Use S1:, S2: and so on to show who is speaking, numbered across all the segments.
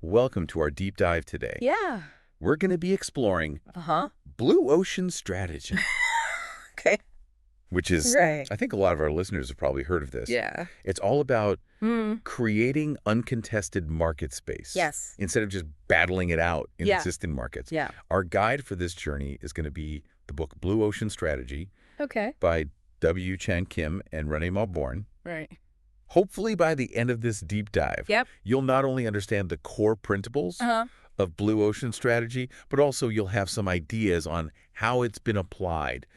S1: welcome to our deep dive today.
S2: Yeah.
S1: We're going to be exploring blue ocean strategy.
S2: Okay.
S1: Which is,
S2: right.
S1: I think a lot of our listeners have probably heard of this.
S2: Yeah.
S1: It's all about creating uncontested market space.
S2: Yes.
S1: Instead of just battling it out in existing markets.
S2: Yeah.
S1: Our guide for this journey is going to be the book Blue Ocean Strategy by W. Chen Kim and Renée Mauborgne.
S2: Right.
S1: Hopefully by the end of this deep dive, you'll not only understand the core principles of Blue Ocean Strategy, but also you'll have some ideas on how it's been applied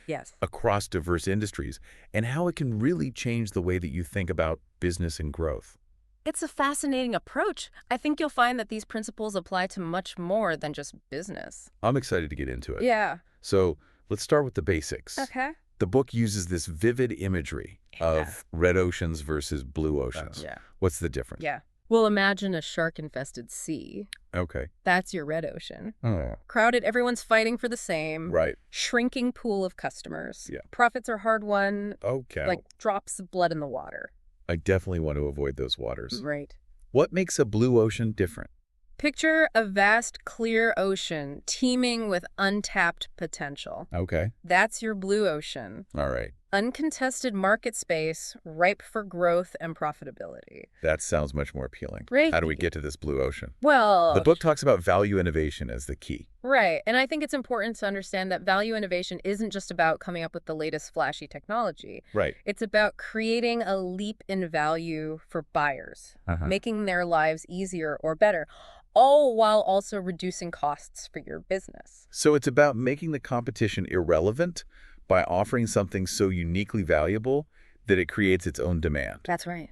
S1: across diverse industries and how it can really change the way that you think about business and growth.
S2: It's a fascinating approach. I think you'll find that these principles apply to much more than just business.
S1: I'm excited to get into it.
S2: Yeah.
S1: So let's start with the basics.
S2: Okay.
S1: The book uses this vivid imagery of red oceans versus blue oceans. What's the difference?
S2: Well, imagine a shark-infested sea.
S1: Okay.
S2: That's your red ocean.
S1: Oh.
S2: Crowded, everyone's fighting for the same.
S1: Right.
S2: Shrinking pool of customers.
S1: Yeah.
S2: Profits are hard-won.
S1: Okay.
S2: Like drops of blood in the water.
S1: I definitely want to avoid those waters.
S2: Right.
S1: What makes a blue ocean different?
S2: Picture a vast, clear ocean teeming with untapped potential.
S1: Okay.
S2: That's your blue ocean.
S1: All right.
S2: Uncontested market space, ripe for growth and profitability.
S1: That sounds much more appealing.
S2: Right.
S1: How do we get to this blue ocean?
S2: Well,
S1: the book talks about value innovation as the key.
S2: Right. And I think it's important to understand that value innovation isn't just about coming up with the latest flashy technology.
S1: Right.
S2: It's about creating a leap in value for buyers, making their lives easier or better, all while also reducing costs for your business.
S1: So it's about making the competition irrelevant by offering something so uniquely valuable that it creates its own demand.
S2: That's right.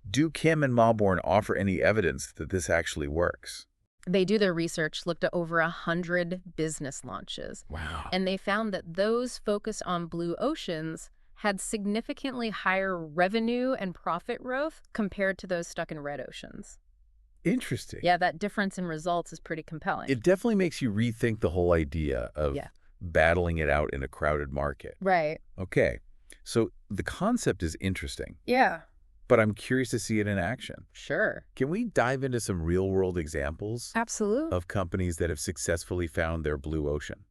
S1: Do Kim and Mauborgne offer any evidence that this actually works?
S2: They do their research, looked at over 100 business launches.
S1: Wow.
S2: And they found that those focused on blue oceans had significantly higher revenue and profit growth compared to those stuck in red oceans.
S1: Interesting.
S2: Yeah, that difference in results is pretty compelling.
S1: It definitely makes you rethink the whole idea of battling it out in a crowded market.
S2: Right.
S1: Okay. So the concept is interesting.
S2: Yeah.
S1: But I'm curious to see it in action.
S2: Sure.
S1: Can we dive into some real-world examples?
S2: Absolutely.
S1: Of companies that have successfully found their blue ocean?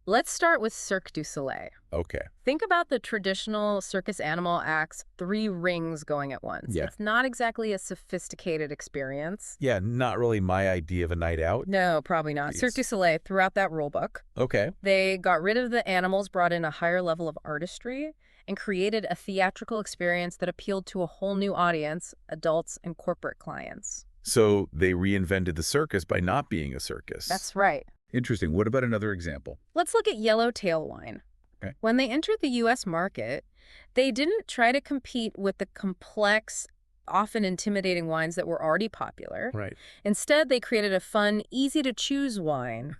S2: Let's start with Cirque du Soleil.
S1: Okay.
S2: Think about the traditional circus animal acts, 3 rings going at once.
S1: Yeah.
S2: It's not exactly a sophisticated experience.
S1: Yeah, not really my idea of a night out.
S2: No, probably not.
S1: Jeez.
S2: Cirque du Soleil threw out that rule book.
S1: Okay.
S2: They got rid of the animals, brought in a higher level of artistry, and created a theatrical experience that appealed to a whole new audience, adults and corporate clients.
S1: So they reinvented the circus by not being a circus.
S2: That's right.
S1: Interesting. What about another example?
S2: Let's look at yellowtail wine.
S1: Okay.
S2: When they entered the U.S. market, they didn't try to compete with the complex, often intimidating wines that were already popular.
S1: Right.
S2: Instead, they created a fun, easy-to-choose wine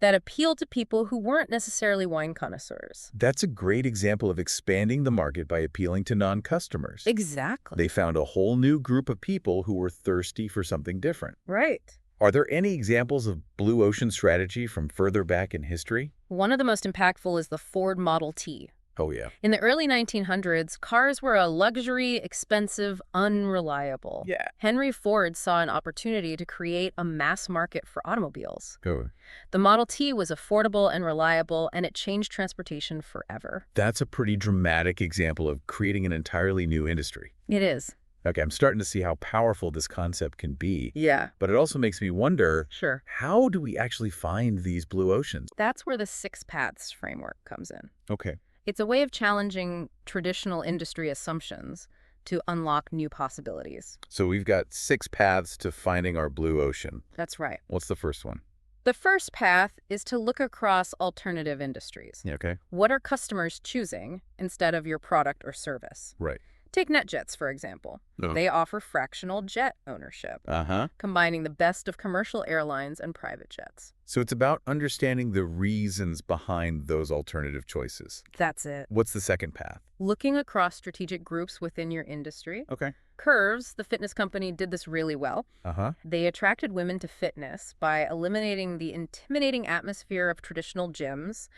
S2: that appealed to people who weren't necessarily wine connoisseurs.
S1: That's a great example of expanding the market by appealing to non-customers.
S2: Exactly.
S1: They found a whole new group of people who were thirsty for something different.
S2: Right.
S1: Are there any examples of blue ocean strategy from further back in history?
S2: One of the most impactful is the Ford Model T.
S1: Oh, yeah.
S2: In the early 1900s, cars were a luxury, expensive, unreliable.
S1: Yeah.
S2: Henry Ford saw an opportunity to create a mass market for automobiles.
S1: Oh.
S2: The Model T was affordable and reliable, and it changed transportation forever.
S1: That's a pretty dramatic example of creating an entirely new industry.
S2: It is.
S1: Okay, I'm starting to see how powerful this concept can be.
S2: Yeah.
S1: But it also makes me wonder,
S2: Sure.
S1: how do we actually find these blue oceans?
S2: That's where the 6 paths framework comes in.
S1: Okay.
S2: It's a way of challenging traditional industry assumptions to unlock new possibilities.
S1: So we've got 6 paths to finding our blue ocean.
S2: That's right.
S1: What's the first one?
S2: The first path is to look across alternative industries.
S1: Yeah, okay.
S2: What are customers choosing instead of your product or service?
S1: Right.
S2: Take NetJets, for example.
S1: Oh.
S2: They offer fractional jet ownership, combining the best of commercial airlines and private jets.
S1: So it's about understanding the reasons behind those alternative choices.
S2: That's it.
S1: What's the second path?
S2: Looking across strategic groups within your industry.
S1: Okay.
S2: Curves, the fitness company, did this really well. They attracted women to fitness by eliminating the intimidating atmosphere of traditional gyms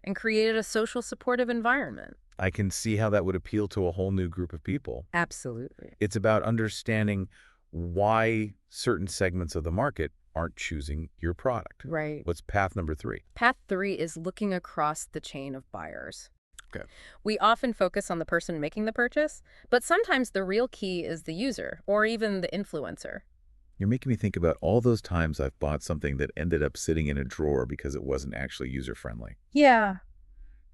S2: and created a social supportive environment.
S1: I can see how that would appeal to a whole new group of people.
S2: Absolutely.
S1: It's about understanding why certain segments of the market aren't choosing your product.
S2: Right.
S1: What's path number 3?
S2: Path 3 is looking across the chain of buyers.
S1: Okay.
S2: We often focus on the person making the purchase, but sometimes the real key is the user or even the influencer.
S1: You're making me think about all those times I've bought something that ended up sitting in a drawer because it wasn't actually user-friendly.
S2: Yeah.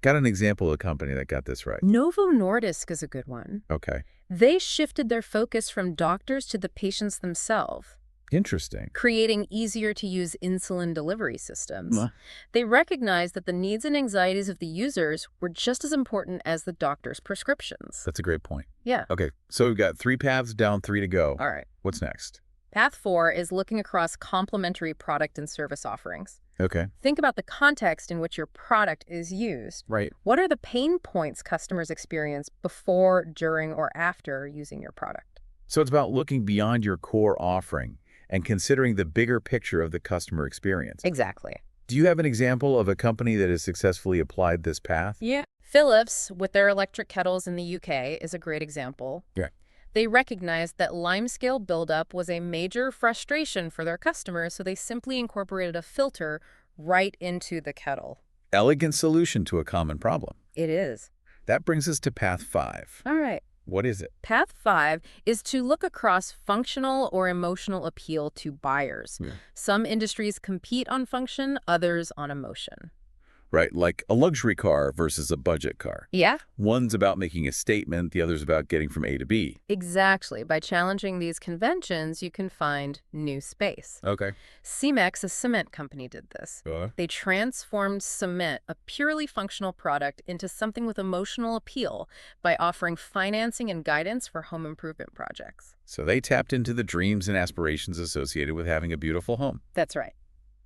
S1: Got an example of a company that got this right?
S2: Novo Nordisk is a good one.
S1: Okay.
S2: They shifted their focus from doctors to the patients themselves,
S1: Interesting.
S2: creating easier-to-use insulin delivery systems. They recognized that the needs and anxieties of the users were just as important as the doctor's prescriptions.
S1: That's a great point.
S2: Yeah.
S1: Okay, so we've got 3 paths down, 3 to go.
S2: All right.
S1: What's next?
S2: Path 4 is looking across complementary product and service offerings.
S1: Okay.
S2: Think about the context in which your product is used.
S1: Right.
S2: What are the pain points customers experience before, during, or after using your product?
S1: So it's about looking beyond your core offering and considering the bigger picture of the customer experience.
S2: Exactly.
S1: Do you have an example of a company that has successfully applied this path?
S2: Yeah. Philips, with their electric kettles in the UK, is a great example.
S1: Yeah.
S2: They recognized that limescale buildup was a major frustration for their customers, so they simply incorporated a filter right into the kettle.
S1: Elegant solution to a common problem.
S2: It is.
S1: That brings us to path 5.
S2: All right.
S1: What is it?
S2: Path 5 is to look across functional or emotional appeal to buyers.
S1: Yeah.
S2: Some industries compete on function, others on emotion.
S1: Right, like a luxury car versus a budget car.
S2: Yeah?
S1: One's about making a statement, the other's about getting from A to B.
S2: Exactly. By challenging these conventions, you can find new space.
S1: Okay.
S2: Cemex, a cement company, did this. They transformed cement, a purely functional product, into something with emotional appeal by offering financing and guidance for home improvement projects.
S1: So they tapped into the dreams and aspirations associated with having a beautiful home.
S2: That's right.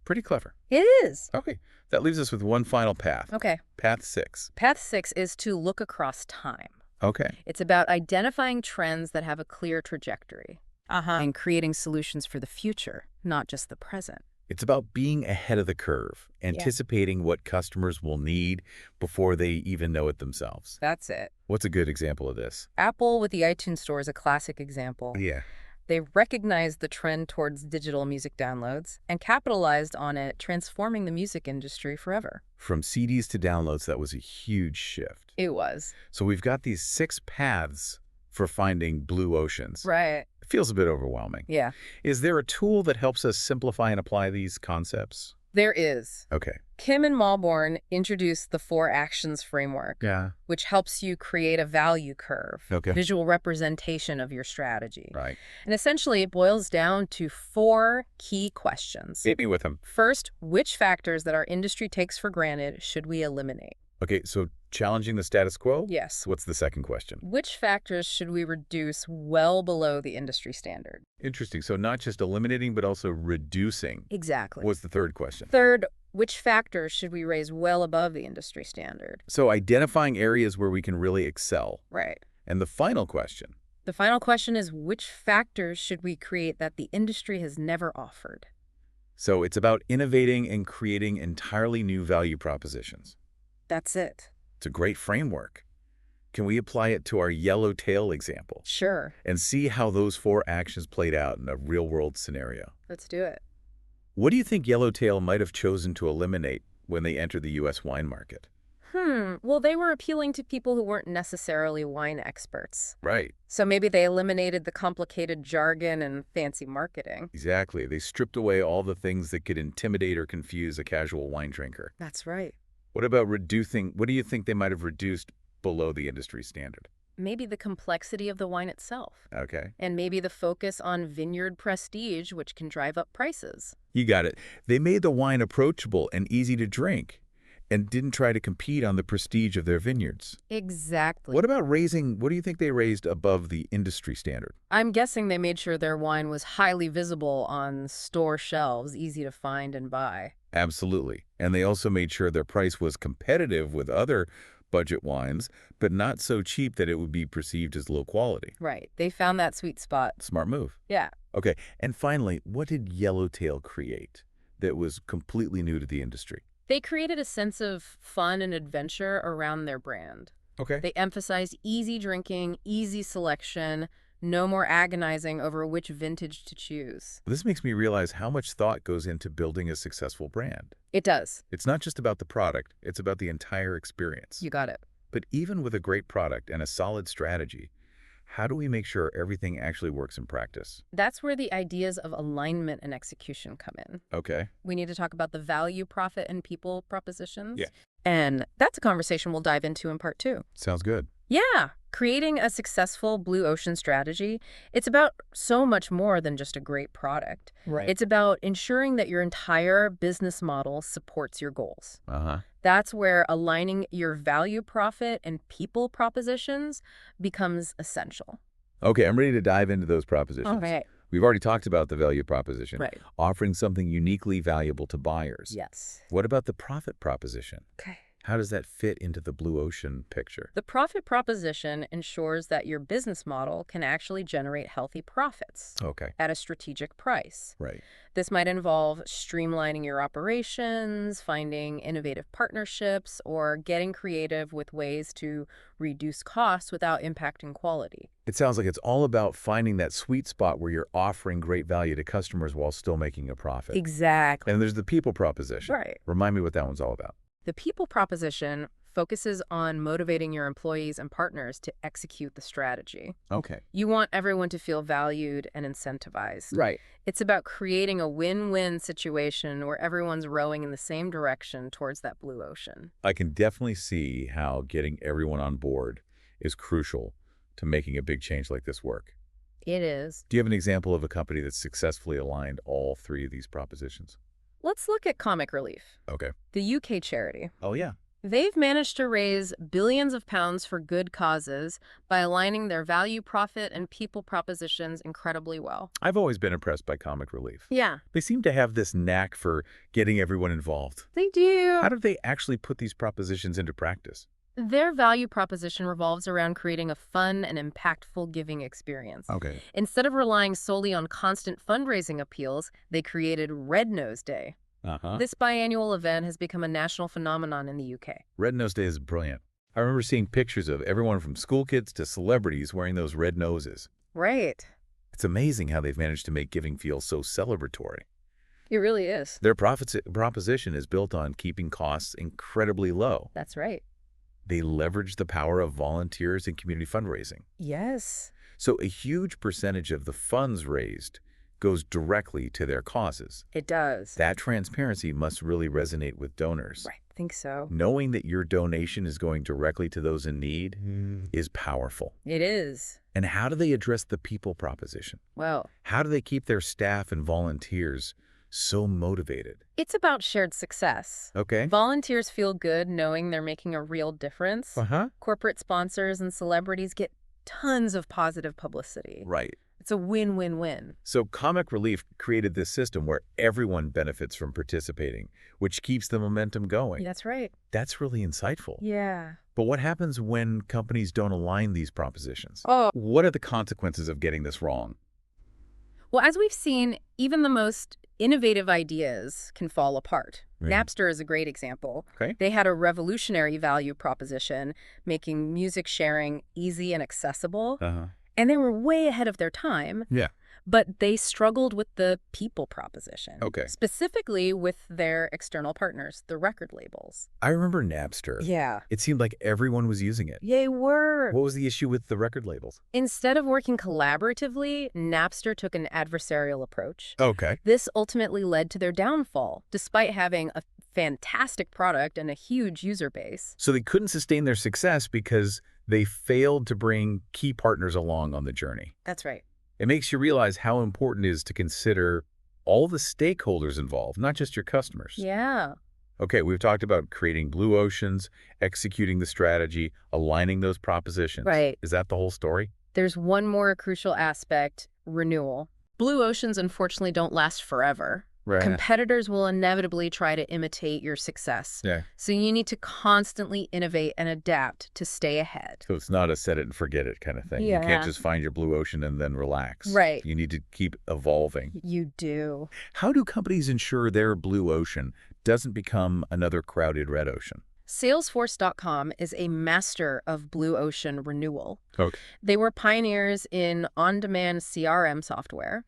S1: Pretty clever.
S2: It is.
S1: Okay. That leaves us with one final path.
S2: Okay.
S1: Path 6.
S2: Path 6 is to look across time.
S1: Okay.
S2: It's about identifying trends that have a clear trajectory and creating solutions for the future, not just the present.
S1: It's about being ahead of the curve, anticipating what customers will need before they even know it themselves.
S2: That's it.
S1: What's a good example of this?
S2: Apple with the iTunes Store is a classic example.
S1: Yeah.
S2: They recognized the trend towards digital music downloads and capitalized on it, transforming the music industry forever.
S1: From CDs to downloads, that was a huge shift.
S2: It was.
S1: So we've got these 6 paths for finding blue oceans.
S2: Right.
S1: It feels a bit overwhelming.
S2: Yeah.
S1: Is there a tool that helps us simplify and apply these concepts?
S2: There is.
S1: Okay.
S2: Kim and Mauborgne introduced the 4 actions framework, which helps you create a value curve, visual representation of your strategy.
S1: Right.
S2: And essentially, it boils down to 4 key questions.
S1: Hit me with them.
S2: First, which factors that our industry takes for granted should we eliminate?
S1: Okay, so challenging the status quo?
S2: Yes.
S1: What's the second question?
S2: Which factors should we reduce well below the industry standard?
S1: Interesting. So not just eliminating, but also reducing.
S2: Exactly.
S1: What's the third question?
S2: Third, which factors should we raise well above the industry standard?
S1: So identifying areas where we can really excel.
S2: Right.
S1: And the final question?
S2: The final question is, which factors should we create that the industry has never offered?
S1: So it's about innovating and creating entirely new value propositions.
S2: That's it.
S1: It's a great framework. Can we apply it to our yellowtail example?
S2: Sure.
S1: And see how those 4 actions played out in a real-world scenario?
S2: Let's do it.
S1: What do you think yellowtail might have chosen to eliminate when they entered the U.S. wine market?
S2: Well, they were appealing to people who weren't necessarily wine experts.
S1: Right.
S2: So maybe they eliminated the complicated jargon and fancy marketing.
S1: Exactly. They stripped away all the things that could intimidate or confuse a casual wine drinker.
S2: That's right.
S1: What about reducing? What do you think they might have reduced below the industry standard?
S2: Maybe the complexity of the wine itself.
S1: Okay.
S2: And maybe the focus on vineyard prestige, which can drive up prices.
S1: You got it. They made the wine approachable and easy to drink and didn't try to compete on the prestige of their vineyards.
S2: Exactly.
S1: What about raising, what do you think they raised above the industry standard?
S2: I'm guessing they made sure their wine was highly visible on store shelves, easy to find and buy.
S1: Absolutely. And they also made sure their price was competitive with other budget wines, but not so cheap that it would be perceived as low quality.
S2: Right. They found that sweet spot.
S1: Smart move.
S2: Yeah.
S1: Okay. And finally, what did Yellowtail create that was completely new to the industry?
S2: They created a sense of fun and adventure around their brand.
S1: Okay.
S2: They emphasized easy drinking, easy selection, No more agonizing over which vintage to choose.
S1: This makes me realize how much thought goes into building a successful brand.
S2: It does.
S1: It's not just about the product, it's about the entire experience.
S2: You got it.
S1: But even with a great product and a solid strategy, how do we make sure everything actually works in practice?
S2: That's where the ideas of alignment and execution come in.
S1: Okay.
S2: We need to talk about the value, profit, and people propositions.
S1: Yeah.
S2: And that's a conversation we'll dive into in part 2.
S1: Sounds good.
S2: Yeah. Creating a successful blue ocean strategy, it's about so much more than just a great product.
S1: Right.
S2: It's about ensuring that your entire business model supports your goals.
S1: Uh-huh.
S2: That's where aligning your value, profit, and people propositions becomes essential.
S1: Okay, I'm ready to dive into those propositions.
S2: Okay.
S1: We've already talked about the value proposition,
S2: Right.
S1: offering something uniquely valuable to buyers.
S2: Yes.
S1: What about the profit proposition?
S2: Okay.
S1: How does that fit into the blue ocean picture?
S2: The profit proposition ensures that your business model can actually generate healthy profits
S1: Okay.
S2: at a strategic price.
S1: Right.
S2: This might involve streamlining your operations, finding innovative partnerships, or getting creative with ways to reduce costs without impacting quality.
S1: It sounds like it's all about finding that sweet spot where you're offering great value to customers while still making a profit.
S2: Exactly.
S1: And there's the people proposition.
S2: Right.
S1: Remind me what that one's all about.
S2: The people proposition focuses on motivating your employees and partners to execute the strategy.
S1: Okay.
S2: You want everyone to feel valued and incentivized.
S1: Right.
S2: It's about creating a win-win situation where everyone's rowing in the same direction towards that blue ocean.
S1: I can definitely see how getting everyone on board is crucial to making a big change like this work.
S2: It is.
S1: Do you have an example of a company that's successfully aligned all 3 of these propositions?
S2: Let's look at Comic Relief,
S1: Okay.
S2: the UK charity.
S1: Oh, yeah.
S2: They've managed to raise billions of pounds for good causes by aligning their value, profit, and people propositions incredibly well.
S1: I've always been impressed by Comic Relief.
S2: Yeah,
S1: They seem to have this knack for getting everyone involved.
S2: they do.
S1: How do they actually put these propositions into practice?
S2: Their value proposition revolves around creating a fun and impactful giving experience.
S1: Okay.
S2: Instead of relying solely on constant fundraising appeals, they created Red Nose Day.
S1: Uh-huh.
S2: This biannual event has become a national phenomenon in the UK.
S1: Red Nose Day is brilliant. I remember seeing pictures of everyone from school kids to celebrities wearing those red noses.
S2: Right.
S1: It's amazing how they've managed to make giving feel so celebratory.
S2: It really is.
S1: Their proposition is built on keeping costs incredibly low.
S2: That's right.
S1: They leverage the power of volunteers and community fundraising.
S2: Yes.
S1: So a huge percentage of the funds raised goes directly to their causes.
S2: It does.
S1: That transparency must really resonate with donors.
S2: Right. I think so.
S1: Knowing that your donation is going directly to those in need is powerful.
S2: It is.
S1: And how do they address the people proposition?
S2: Well,
S1: How do they keep their staff and volunteers so motivated?
S2: it's about shared success.
S1: Okay.
S2: Volunteers feel good knowing they're making a real difference.
S1: Uh-huh.
S2: Corporate sponsors and celebrities get tons of positive publicity.
S1: Right.
S2: It's a win-win-win.
S1: So Comic Relief created this system where everyone benefits from participating, which keeps the momentum going.
S2: That's right.
S1: That's really insightful.
S2: Yeah.
S1: But what happens when companies don't align these propositions?
S2: Oh.
S1: What are the consequences of getting this wrong?
S2: Well, as we've seen, even the most innovative ideas can fall apart.
S1: Right.
S2: Napster is a great example.
S1: Okay.
S2: They had a revolutionary value proposition, making music sharing easy and accessible.
S1: Uh-huh.
S2: And they were way ahead of their time.
S1: Yeah.
S2: But they struggled with the people proposition.
S1: Okay.
S2: Specifically with their external partners, the record labels.
S1: I remember Napster.
S2: Yeah.
S1: It seemed like everyone was using it.
S2: They were.
S1: What was the issue with the record labels?
S2: Instead of working collaboratively, Napster took an adversarial approach.
S1: Okay.
S2: This ultimately led to their downfall, despite having a fantastic product and a huge user base.
S1: So they couldn't sustain their success because they failed to bring key partners along on the journey.
S2: That's right.
S1: It makes you realize how important it is to consider all the stakeholders involved, not just your customers.
S2: Yeah.
S1: Okay, we've talked about creating blue oceans, executing the strategy, aligning those propositions.
S2: Right.
S1: Is that the whole story?
S2: There's one more crucial aspect, renewal. Blue oceans, unfortunately, don't last forever.
S1: Right.
S2: Competitors will inevitably try to imitate your success.
S1: Yeah.
S2: So you need to constantly innovate and adapt to stay ahead.
S1: So it's not a set it and forget it kind of thing.
S2: Yeah.
S1: You can't just find your blue ocean and then relax.
S2: Right.
S1: You need to keep evolving.
S2: You do.
S1: How do companies ensure their blue ocean doesn't become another crowded red ocean?
S2: Salesforce.com is a master of blue ocean renewal.
S1: Okay.
S2: They were pioneers in on-demand CRM software,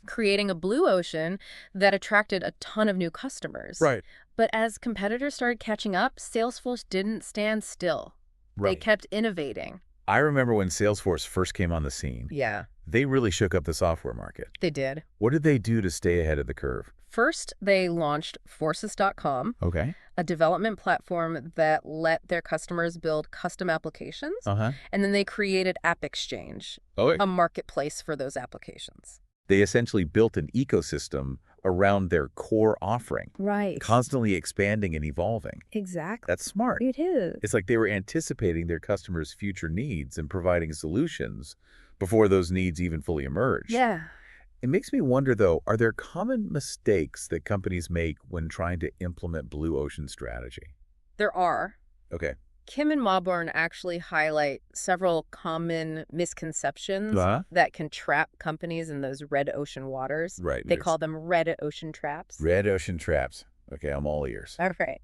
S2: creating a blue ocean that attracted a ton of new customers.
S1: Right.
S2: But as competitors started catching up, Salesforce didn't stand still.
S1: Right.
S2: They kept innovating.
S1: I remember when Salesforce first came on the scene.
S2: Yeah.
S1: They really shook up the software market.
S2: They did.
S1: What did they do to stay ahead of the curve?
S2: First, they launched Forces.com,
S1: Okay.
S2: a development platform that let their customers build custom applications.
S1: Uh-huh.
S2: And then they created App Exchange,
S1: Oh,
S2: a marketplace for those applications.
S1: they essentially built an ecosystem around their core offering.
S2: Right.
S1: Constantly expanding and evolving.
S2: Exactly.
S1: That's smart.
S2: It is.
S1: It's like they were anticipating their customers' future needs and providing solutions before those needs even fully emerge.
S2: Yeah.
S1: It makes me wonder, though, are there common mistakes that companies make when trying to implement blue ocean strategy?
S2: There are.
S1: Okay.
S2: Kim and Mauborgne actually highlight several common misconceptions
S1: Uh-huh.
S2: that can trap companies in those red ocean waters.
S1: Right.
S2: They call them red ocean traps.
S1: Red ocean traps. Okay, I'm all ears.
S2: All right.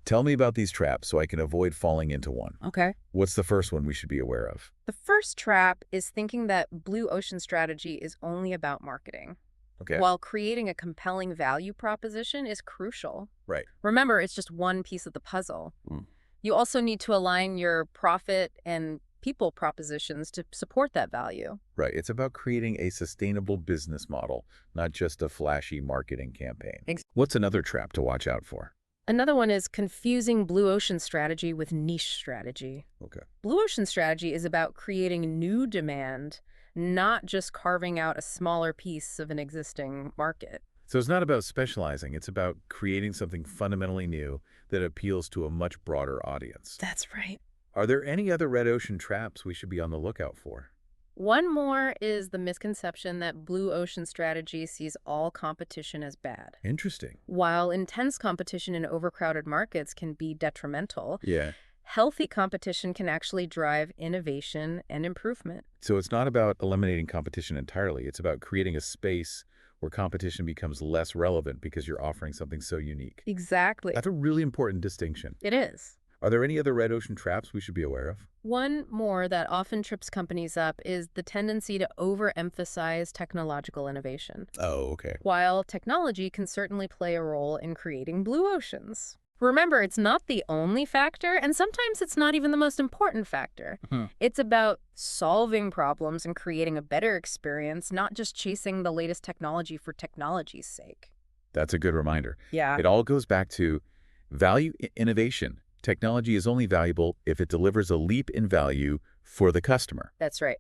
S1: Tell me about these traps so I can avoid falling into one.
S2: Okay.
S1: What's the first one we should be aware of?
S2: The first trap is thinking that blue ocean strategy is only about marketing.
S1: Okay.
S2: While creating a compelling value proposition is crucial.
S1: Right.
S2: Remember, it's just one piece of the puzzle.
S1: Mm.
S2: You also need to align your profit and people propositions to support that value.
S1: Right. It's about creating a sustainable business model, not just a flashy marketing campaign. What's another trap to watch out for?
S2: Another one is confusing blue ocean strategy with niche strategy.
S1: Okay.
S2: Blue ocean strategy is about creating new demand, not just carving out a smaller piece of an existing market.
S1: So it's not about specializing. It's about creating something fundamentally new that appeals to a much broader audience.
S2: That's right.
S1: Are there any other red ocean traps we should be on the lookout for?
S2: One more is the misconception that blue ocean strategy sees all competition as bad.
S1: Interesting.
S2: While intense competition in overcrowded markets can be detrimental,
S1: Yeah.
S2: healthy competition can actually drive innovation and improvement.
S1: So it's not about eliminating competition entirely. It's about creating a space where competition becomes less relevant because you're offering something so unique.
S2: Exactly.
S1: That's a really important distinction.
S2: It is.
S1: Are there any other red ocean traps we should be aware of?
S2: One more that often trips companies up is the tendency to overemphasize technological innovation.
S1: Oh, okay.
S2: While technology can certainly play a role in creating blue oceans. Remember, it's not the only factor, and sometimes it's not even the most important factor. It's about solving problems and creating a better experience, not just chasing the latest technology for technology's sake.
S1: That's a good reminder.
S2: Yeah.
S1: It all goes back to value innovation. Technology is only valuable if it delivers a leap in value for the customer.
S2: That's right.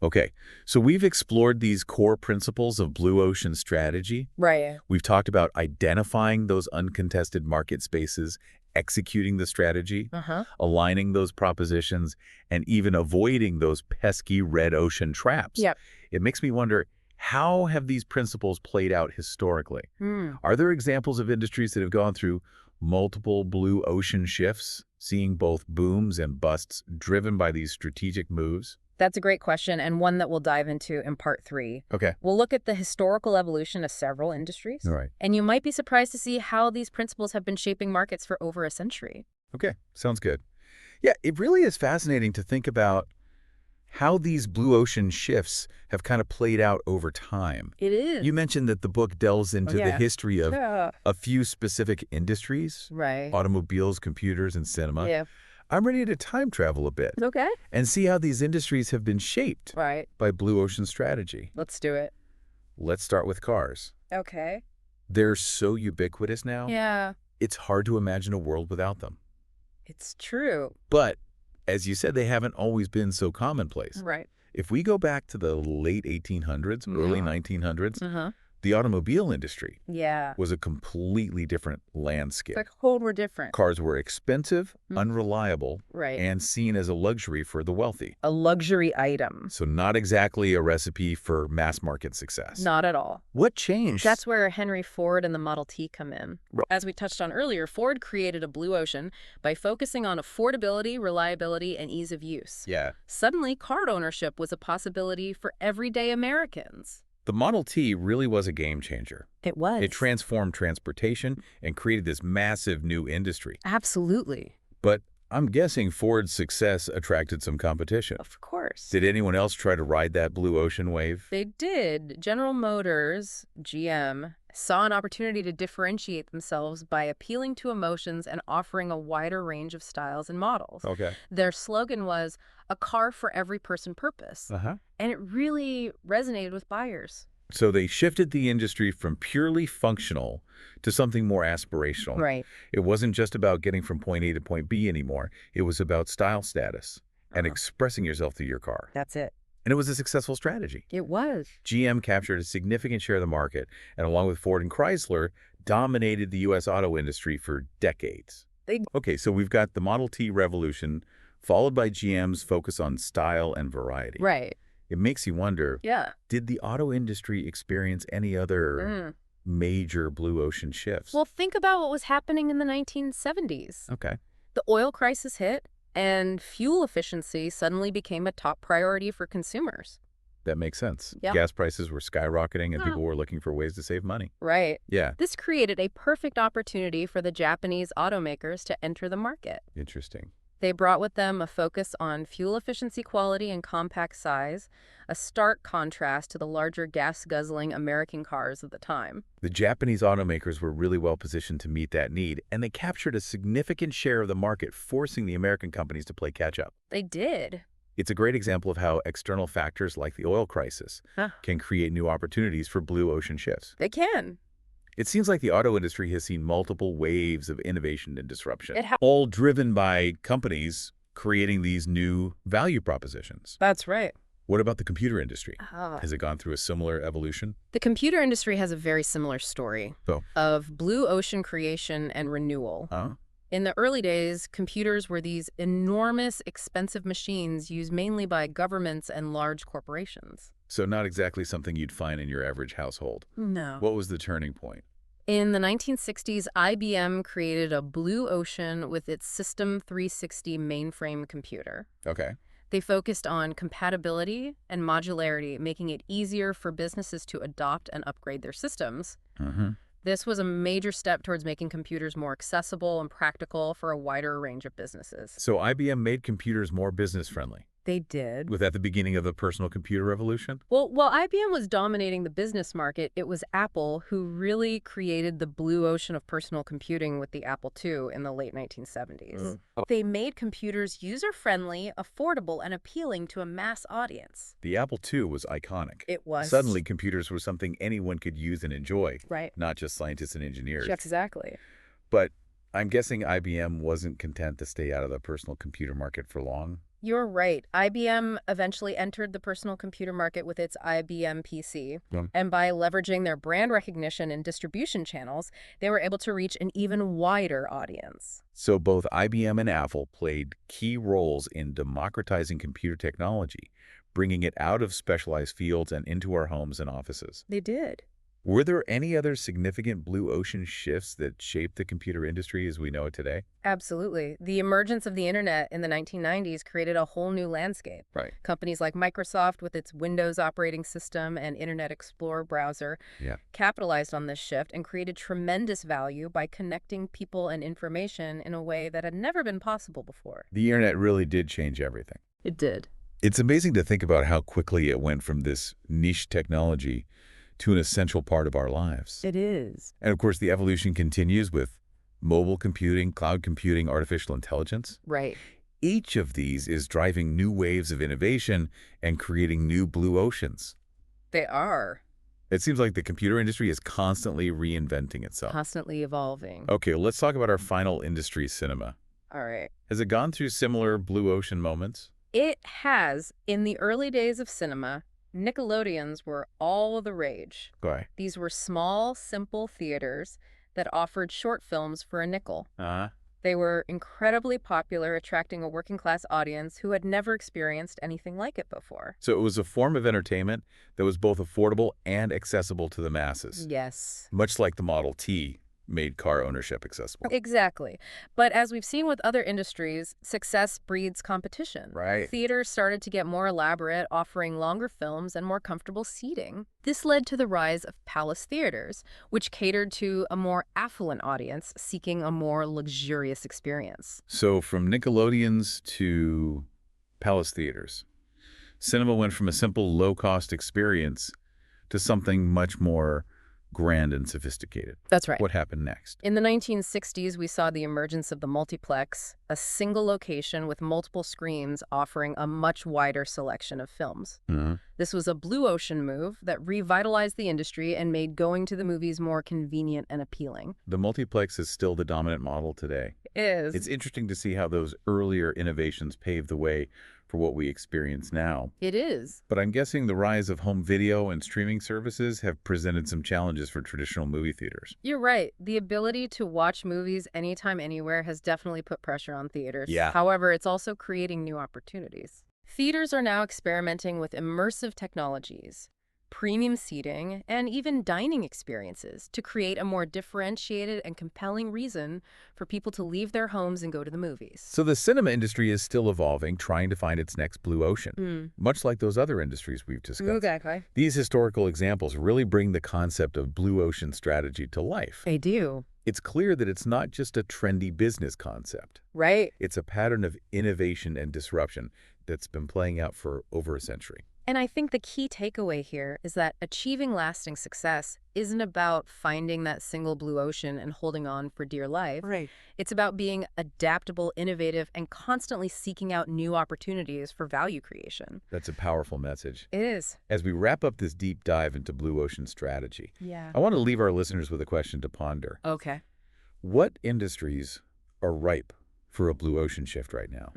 S1: Okay, so we've explored these core principles of blue ocean strategy.
S2: Right.
S1: We've talked about identifying those uncontested market spaces, executing the strategy, aligning those propositions, and even avoiding those pesky red ocean traps.
S2: Yep.
S1: It makes me wonder, how have these principles played out historically? Are there examples of industries that have gone through multiple blue ocean shifts, seeing both booms and busts driven by these strategic moves?
S2: That's a great question, and one that we'll dive into in part 3.
S1: Okay.
S2: We'll look at the historical evolution of several industries.
S1: All right.
S2: And you might be surprised to see how these principles have been shaping markets for over a century.
S1: Okay, sounds good. Yeah, it really is fascinating to think about how these blue ocean shifts have kind of played out over time.
S2: It is.
S1: You mentioned that the book delves into the history of a few specific industries.
S2: Right.
S1: Automobiles, computers, and cinema.
S2: Yeah.
S1: I'm ready to time travel a bit.
S2: Okay.
S1: And see how these industries have been shaped by blue ocean strategy.
S2: Let's do it.
S1: Let's start with cars.
S2: Okay.
S1: They're so ubiquitous now.
S2: Yeah.
S1: It's hard to imagine a world without them.
S2: It's true.
S1: But, as you said, they haven't always been so commonplace.
S2: Right.
S1: If we go back to the late 1800s, early 1900s, the automobile industry was a completely different landscape.
S2: It's like whole different.
S1: Cars were expensive, unreliable,
S2: Right.
S1: and seen as a luxury for the wealthy.
S2: A luxury item.
S1: So not exactly a recipe for mass market success.
S2: Not at all.
S1: What changed?
S2: That's where Henry Ford and the Model T come in.
S1: Right.
S2: As we touched on earlier, Ford created a blue ocean by focusing on affordability, reliability, and ease of use.
S1: Yeah.
S2: Suddenly, car ownership was a possibility for everyday Americans.
S1: The Model T really was a game changer.
S2: It was.
S1: It transformed transportation and created this massive new industry.
S2: Absolutely.
S1: But I'm guessing Ford's success attracted some competition.
S2: Of course.
S1: Did anyone else try to ride that blue ocean wave?
S2: They did. General Motors, GM, saw an opportunity to differentiate themselves by appealing to emotions and offering a wider range of styles and models.
S1: Okay.
S2: Their slogan was, "A car for every person purpose." And it really resonated with buyers.
S1: So they shifted the industry from purely functional to something more aspirational.
S2: Right.
S1: It wasn't just about getting from point A to point B anymore. It was about style status and expressing yourself through your car.
S2: That's it.
S1: And it was a successful strategy.
S2: It was.
S1: GM captured a significant share of the market, and along with Ford and Chrysler, dominated the U.S. auto industry for decades. Okay, so we've got the Model T revolution, followed by GM's focus on style and variety.
S2: Right.
S1: It makes you wonder,
S2: Yeah.
S1: did the auto industry experience any other major blue ocean shifts?
S2: Well, think about what was happening in the 1970s.
S1: Okay.
S2: The oil crisis hit, and fuel efficiency suddenly became a top priority for consumers.
S1: That makes sense.
S2: Yeah.
S1: Gas prices were skyrocketing, and people were looking for ways to save money.
S2: Right.
S1: Yeah.
S2: This created a perfect opportunity for the Japanese automakers to enter the market.
S1: Interesting.
S2: They brought with them a focus on fuel efficiency, quality, and compact size, a stark contrast to the larger gas-guzzling American cars of the time.
S1: The Japanese automakers were really well positioned to meet that need, and they captured a significant share of the market, forcing the American companies to play catch-up.
S2: They did.
S1: It's a great example of how external factors like the oil crisis can create new opportunities for blue ocean shifts.
S2: They can.
S1: It seems like the auto industry has seen multiple waves of innovation and disruption,
S2: It has.
S1: all driven by companies creating these new value propositions.
S2: That's right.
S1: What about the computer industry? Has it gone through a similar evolution?
S2: The computer industry has a very similar story of blue ocean creation and renewal. In the early days, computers were these enormous, expensive machines used mainly by governments and large corporations.
S1: So not exactly something you'd find in your average household.
S2: No.
S1: What was the turning point?
S2: In the 1960s, IBM created a blue ocean with its System 360 mainframe computer.
S1: Okay.
S2: They focused on compatibility and modularity, making it easier for businesses to adopt and upgrade their systems. This was a major step towards making computers more accessible and practical for a wider range of businesses.
S1: So IBM made computers more business-friendly.
S2: They did.
S1: Was that the beginning of the personal computer revolution?
S2: Well, while IBM was dominating the business market, it was Apple who really created the blue ocean of personal computing with the Apple II in the late 1970s. They made computers user-friendly, affordable, and appealing to a mass audience.
S1: The Apple II was iconic.
S2: It was.
S1: Suddenly, computers were something anyone could use and enjoy,
S2: Right.
S1: not just scientists and engineers.
S2: Exactly.
S1: But I'm guessing IBM wasn't content to stay out of the personal computer market for long.
S2: You're right. IBM eventually entered the personal computer market with its IBM PC. And by leveraging their brand recognition and distribution channels, they were able to reach an even wider audience.
S1: So both IBM and Apple played key roles in democratizing computer technology, bringing it out of specialized fields and into our homes and offices.
S2: They did.
S1: Were there any other significant blue ocean shifts that shaped the computer industry as we know it today?
S2: Absolutely. The emergence of the internet in the 1990s created a whole new landscape.
S1: Right.
S2: Companies like Microsoft with its Windows operating system and Internet Explorer browser capitalized on this shift and created tremendous value by connecting people and information in a way that had never been possible before.
S1: The internet really did change everything.
S2: It did.
S1: It's amazing to think about how quickly it went from this niche technology to an essential part of our lives.
S2: It is.
S1: And of course, the evolution continues with mobile computing, cloud computing, artificial intelligence.
S2: Right.
S1: Each of these is driving new waves of innovation and creating new blue oceans.
S2: They are.
S1: It seems like the computer industry is constantly reinventing itself.
S2: Constantly evolving.
S1: Okay, well, let's talk about our final industry, cinema.
S2: All right.
S1: Has it gone through similar blue ocean moments?
S2: It has. In the early days of cinema, Nickelodeons were all the rage.
S1: Why?
S2: These were small, simple theaters that offered short films for a nickel. They were incredibly popular, attracting a working-class audience who had never experienced anything like it before.
S1: So it was a form of entertainment that was both affordable and accessible to the masses.
S2: Yes.
S1: Much like the Model T made car ownership accessible.
S2: Exactly. But as we've seen with other industries, success breeds competition.
S1: Right.
S2: Theaters started to get more elaborate, offering longer films and more comfortable seating. This led to the rise of palace theaters, which catered to a more affluent audience seeking a more luxurious experience.
S1: So from Nickelodeons to palace theaters, cinema went from a simple low-cost experience to something much more grand and sophisticated.
S2: That's right.
S1: What happened next?
S2: In the 1960s, we saw the emergence of the multiplex, a single location with multiple screens offering a much wider selection of films. This was a blue ocean move that revitalized the industry and made going to the movies more convenient and appealing.
S1: The multiplex is still the dominant model today.
S2: It is.
S1: It's interesting to see how those earlier innovations paved the way for what we experience now.
S2: It is.
S1: But I'm guessing the rise of home video and streaming services have presented some challenges for traditional movie theaters.
S2: You're right. The ability to watch movies anytime, anywhere has definitely put pressure on theaters.
S1: Yeah.
S2: However, it's also creating new opportunities. Theaters are now experimenting with immersive technologies, premium seating, and even dining experiences to create a more differentiated and compelling reason for people to leave their homes and go to the movies.
S1: So the cinema industry is still evolving, trying to find its next blue ocean, much like those other industries we've discussed.
S2: Exactly.
S1: These historical examples really bring the concept of blue ocean strategy to life.
S2: They do.
S1: It's clear that it's not just a trendy business concept.
S2: Right.
S1: It's a pattern of innovation and disruption that's been playing out for over a century.
S2: And I think the key takeaway here is that achieving lasting success isn't about finding that single blue ocean and holding on for dear life.
S1: Right.
S2: It's about being adaptable, innovative, and constantly seeking out new opportunities for value creation.
S1: That's a powerful message.
S2: It is.
S1: As we wrap up this deep dive into blue ocean strategy, I want to leave our listeners with a question to ponder.
S2: Okay.
S1: What industries are ripe for a blue ocean shift right now?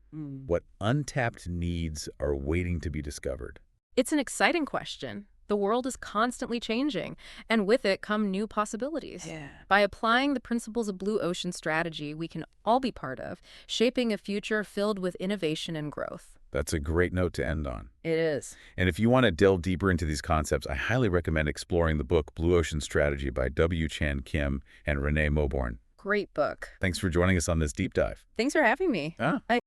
S1: What untapped needs are waiting to be discovered?
S2: It's an exciting question. The world is constantly changing, and with it come new possibilities. By applying the principles of blue ocean strategy we can all be part of, shaping a future filled with innovation and growth.
S1: That's a great note to end on.
S2: It is.
S1: And if you want to delve deeper into these concepts, I highly recommend exploring the book Blue Ocean Strategy by W. Chan Kim and Renée Mauborgne.
S2: Great book.
S1: Thanks for joining us on this deep dive.
S2: Thanks for having me.